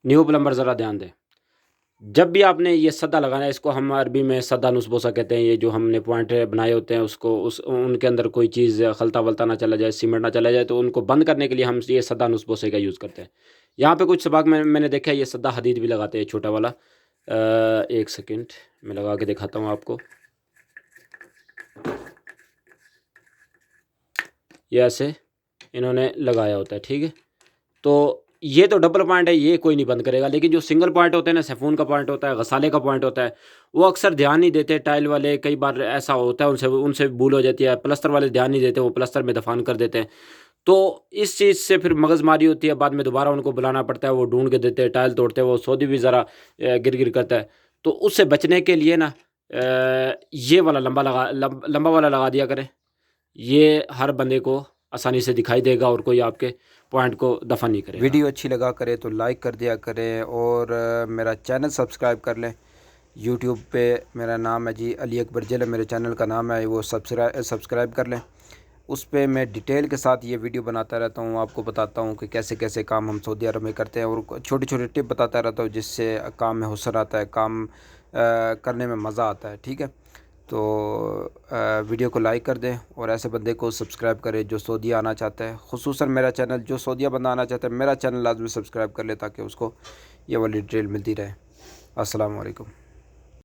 New plumber ज़रा ध्यान दें, जब भी आपने ये सद्दा लगाना है, इसको हम अरबी में सद्दा नुस्बोसा कहते हैं। ये जो हमने पॉइंट बनाए होते हैं उसको उनके अंदर कोई चीज़ खलता-वलता ना चला जाए, सीमेंट ना चला जाए, तो उनको बंद करने के लिए हम ये सद्दा नुस्बोसे का यूज़ करते हैं। यहाँ पे कुछ सबाक मैंने देखा है, ये सद्दा हदीद भी लगाते हैं छोटा वाला। 1 सेकंड मैं लगा के दिखाता हूँ आपको। ये ऐसे इन्होंने लगाया होता है, ठीक है? तो ये तो डबल पॉइंट है, ये कोई नहीं बंद करेगा, लेकिन जो सिंगल पॉइंट होते हैं ना, सैफून का पॉइंट होता है, गसाले का पॉइंट होता है, वो अक्सर ध्यान नहीं देते टाइल वाले। कई बार ऐसा होता है, उनसे उनसे भूल हो जाती है। प्लस्तर वाले ध्यान नहीं देते, वो प्लस्तर में दफन कर देते हैं। तो इस चीज़ से फिर मगज़मारी होती है, बाद में दोबारा उनको बुलाना पड़ता है, वो ढूँढ के देते हैं, टाइल तोड़ते हैं, वो सौदी भी ज़रा गिर-गिर करता है। तो उससे बचने के लिए ना ये वाला लंबा वाला लगा दिया करें। ये हर बंदे को आसानी से दिखाई देगा और कोई आपके पॉइंट को दफ़न नहीं करेगा। वीडियो अच्छी लगा करे तो लाइक कर दिया करें और मेरा चैनल सब्सक्राइब कर लें। यूट्यूब पे मेरा नाम है जी अली अकबर जिल, मेरे चैनल का नाम है, वो सब्सक्राइब कर लें। उस पे मैं डिटेल के साथ ये वीडियो बनाता रहता हूँ, आपको बताता हूँ कि कैसे कैसे काम हम सऊदी अरब में करते हैं, और छोटी छोटी टिप बताता रहता हूँ जिससे काम में हुस्न आता है, काम करने में मज़ा आता है। ठीक है, तो वीडियो को लाइक कर दें और ऐसे बंदे को सब्सक्राइब करें जो सऊदी आना चाहता है। खुसूसन मेरा चैनल, जो सऊदीया बंदा आना चाहता है, मेरा चैनल लाजमी सब्सक्राइब कर ले ताकि उसको ये वाली डिटेल मिलती रहे। अस्सलाम वालेकुम।